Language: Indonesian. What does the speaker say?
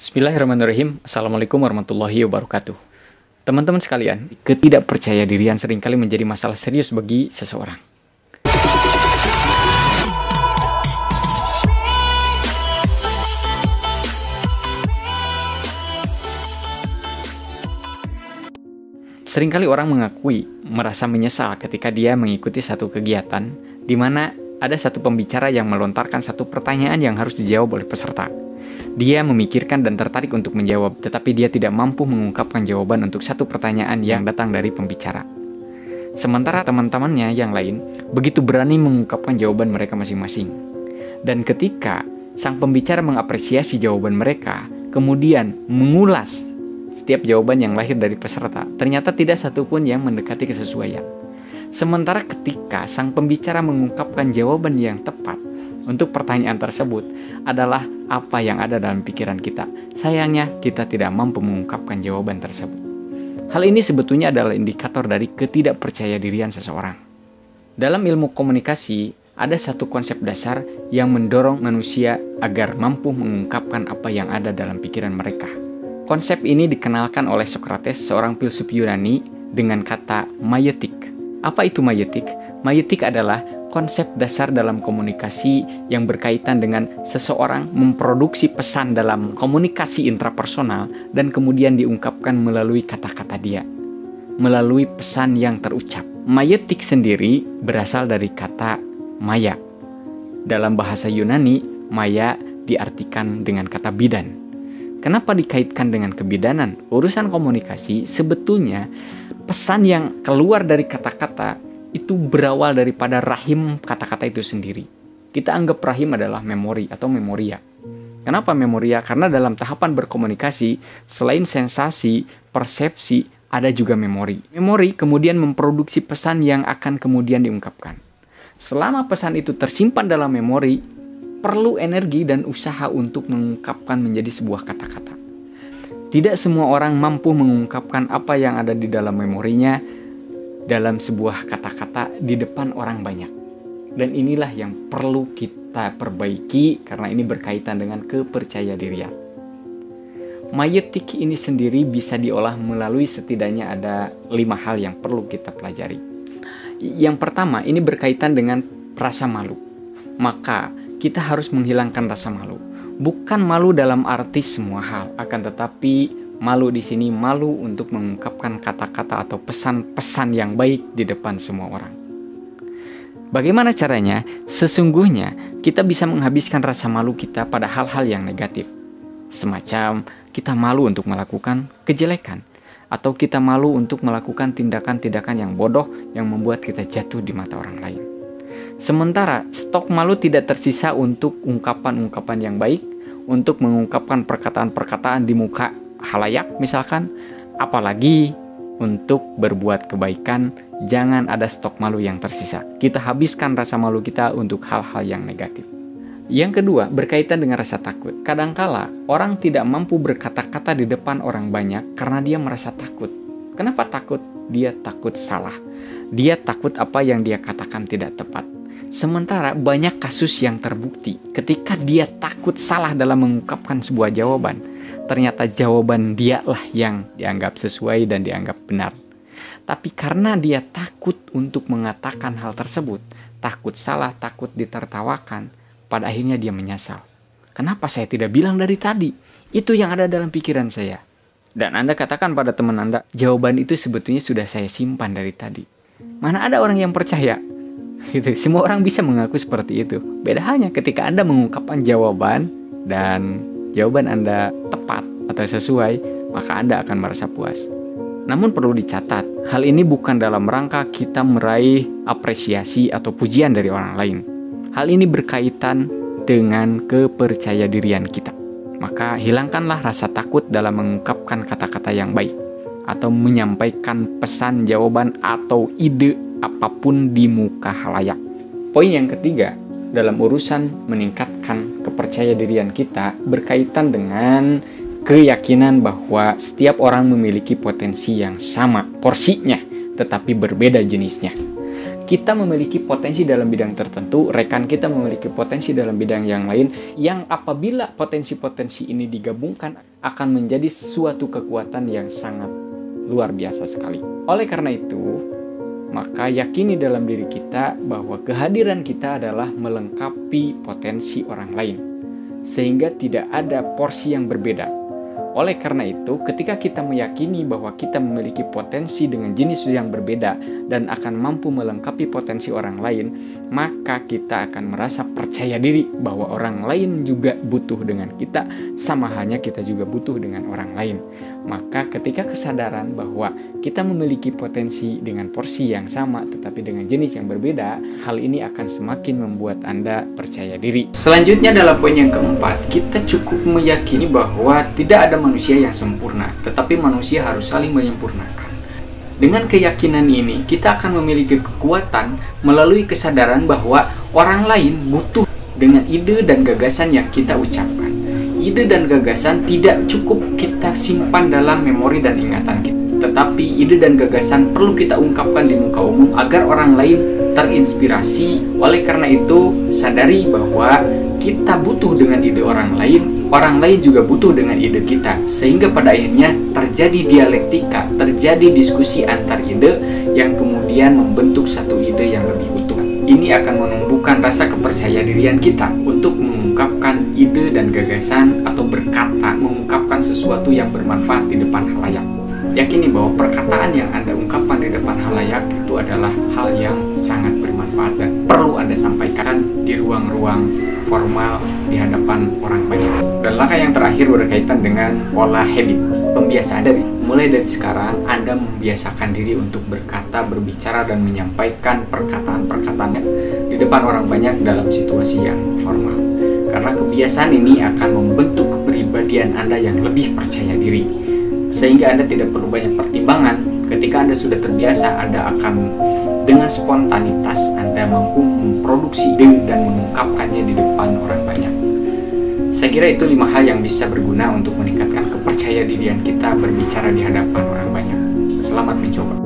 Bismillahirrahmanirrahim. Assalamualaikum warahmatullahi wabarakatuh. Teman-teman sekalian, ketidakpercayadirian seringkali menjadi masalah serius bagi seseorang. Seringkali orang mengakui merasa menyesal ketika dia mengikuti satu kegiatan di mana ada satu pembicara yang melontarkan satu pertanyaan yang harus dijawab oleh peserta. Dia memikirkan dan tertarik untuk menjawab, tetapi dia tidak mampu mengungkapkan jawaban untuk satu pertanyaan yang datang dari pembicara. Sementara teman-temannya yang lain begitu berani mengungkapkan jawaban mereka masing-masing. Dan ketika sang pembicara mengapresiasi jawaban mereka, kemudian mengulas setiap jawaban yang lahir dari peserta, ternyata tidak satupun yang mendekati kesesuaian. Sementara ketika sang pembicara mengungkapkan jawaban yang tepat untuk pertanyaan tersebut adalah apa yang ada dalam pikiran kita. Sayangnya kita tidak mampu mengungkapkan jawaban tersebut. Hal ini sebetulnya adalah indikator dari ketidakpercayadirian seseorang. Dalam ilmu komunikasi, ada satu konsep dasar yang mendorong manusia agar mampu mengungkapkan apa yang ada dalam pikiran mereka. Konsep ini dikenalkan oleh Socrates, seorang filsuf Yunani, dengan kata maietik. Apa itu maietik? Maietik adalah konsep dasar dalam komunikasi yang berkaitan dengan seseorang memproduksi pesan dalam komunikasi intrapersonal dan kemudian diungkapkan melalui kata-kata dia, melalui pesan yang terucap. Maietik sendiri berasal dari kata maya. Dalam bahasa Yunani, maya diartikan dengan kata bidan. Kenapa dikaitkan dengan kebidanan? Urusan komunikasi sebetulnya pesan yang keluar dari kata-kata itu berawal daripada rahim kata-kata itu sendiri. Kita anggap rahim adalah memori atau memoria. Kenapa memoria? Karena dalam tahapan berkomunikasi, selain sensasi, persepsi, ada juga memori. Memori kemudian memproduksi pesan yang akan kemudian diungkapkan. Selama pesan itu tersimpan dalam memori, perlu energi dan usaha untuk mengungkapkan menjadi sebuah kata-kata. Tidak semua orang mampu mengungkapkan apa yang ada di dalam memorinya dalam sebuah kata-kata di depan orang banyak. Dan inilah yang perlu kita perbaiki karena ini berkaitan dengan kepercayadirian. Maietik ini sendiri bisa diolah melalui setidaknya ada 5 hal yang perlu kita pelajari. Yang pertama, ini berkaitan dengan rasa malu. Maka kita harus menghilangkan rasa malu. Bukan malu dalam arti semua hal, akan tetapi malu di sini malu untuk mengungkapkan kata-kata atau pesan-pesan yang baik di depan semua orang. Bagaimana caranya? Sesungguhnya kita bisa menghabiskan rasa malu kita pada hal-hal yang negatif. Semacam kita malu untuk melakukan kejelekan, atau kita malu untuk melakukan tindakan-tindakan yang bodoh yang membuat kita jatuh di mata orang lain. Sementara stok malu tidak tersisa untuk ungkapan-ungkapan yang baik, untuk mengungkapkan perkataan-perkataan di muka halayak misalkan, apalagi untuk berbuat kebaikan. Jangan ada stok malu yang tersisa. Kita habiskan rasa malu kita untuk hal-hal yang negatif. Yang kedua, berkaitan dengan rasa takut. Kadangkala orang tidak mampu berkata-kata di depan orang banyak karena dia merasa takut. Kenapa takut? Dia takut salah. Dia takut apa yang dia katakan tidak tepat. Sementara banyak kasus yang terbukti ketika dia takut salah dalam mengungkapkan sebuah jawaban, ternyata jawaban dialah yang dianggap sesuai dan dianggap benar. Tapi karena dia takut untuk mengatakan hal tersebut, takut salah, takut ditertawakan, pada akhirnya dia menyesal. Kenapa saya tidak bilang dari tadi? Itu yang ada dalam pikiran saya. Dan Anda katakan pada teman Anda, jawaban itu sebetulnya sudah saya simpan dari tadi. Mana ada orang yang percaya? Gitu. Semua orang bisa mengaku seperti itu. Beda halnya ketika Anda mengungkapkan jawaban dan jawaban Anda tepat atau sesuai, maka Anda akan merasa puas. Namun perlu dicatat, hal ini bukan dalam rangka kita meraih apresiasi atau pujian dari orang lain. Hal ini berkaitan dengan kepercayadirian kita. Maka hilangkanlah rasa takut dalam mengungkapkan kata-kata yang baik atau menyampaikan pesan, jawaban, atau ide apapun di muka halayak. Poin yang ketiga dalam urusan meningkatkan kepercayadirian kita berkaitan dengan keyakinan bahwa setiap orang memiliki potensi yang sama porsinya, tetapi berbeda jenisnya. kita memiliki potensi dalam bidang tertentu, rekan kita memiliki potensi dalam bidang yang lain, yang apabila potensi-potensi ini digabungkan akan menjadi suatu kekuatan yang sangat luar biasa sekali. Oleh karena itu, maka yakini dalam diri kita bahwa kehadiran kita adalah melengkapi potensi orang lain, sehingga tidak ada porsi yang berbeda. Oleh karena itu, ketika kita meyakini bahwa kita memiliki potensi dengan jenis yang berbeda dan akan mampu melengkapi potensi orang lain, maka kita akan merasa percaya diri bahwa orang lain juga butuh dengan kita, sama halnya kita juga butuh dengan orang lain. Maka ketika kesadaran bahwa kita memiliki potensi dengan porsi yang sama tetapi dengan jenis yang berbeda, hal ini akan semakin membuat Anda percaya diri. Selanjutnya dalam poin yang keempat, kita cukup meyakini bahwa tidak ada manusia yang sempurna, tetapi manusia harus saling menyempurnakan. Dengan keyakinan ini, kita akan memiliki kekuatan melalui kesadaran bahwa orang lain butuh dengan ide dan gagasan yang kita ucapkan. Ide dan gagasan tidak cukup kita simpan dalam memori dan ingatan kita, tetapi ide dan gagasan perlu kita ungkapkan di muka umum agar orang lain terinspirasi. Oleh karena itu, sadari bahwa kita butuh dengan ide orang lain juga butuh dengan ide kita, sehingga pada akhirnya terjadi dialektika, terjadi diskusi antar ide yang kemudian membentuk satu ide yang lebih utuh. Ini akan menumbuhkan rasa kepercayadirian kita untuk mengungkapkan ide dan gagasan atau berkata, mengungkapkan sesuatu yang bermanfaat di depan khalayak. Yakini bahwa perkataan yang Anda ungkapkan di depan khalayak itu adalah hal yang sangat bermanfaat dan perlu Anda sampaikan di ruang-ruang formal di hadapan orang banyak. Dan langkah yang terakhir berkaitan dengan pola habit, pembiasaan diri. Mulai dari sekarang Anda membiasakan diri untuk berkata, berbicara, dan menyampaikan perkataan-perkataan di depan orang banyak dalam situasi yang formal. Karena kebiasaan ini akan membentuk kepribadian Anda yang lebih percaya diri, sehingga Anda tidak perlu banyak pertimbangan. Ketika Anda sudah terbiasa, Anda akan dengan spontanitas Anda mampu memproduksi ide dan mengungkapkannya di depan orang banyak. Saya kira itu 5 hal yang bisa berguna untuk meningkatkan kepercayaan dirian kita berbicara di hadapan orang banyak. Selamat mencoba.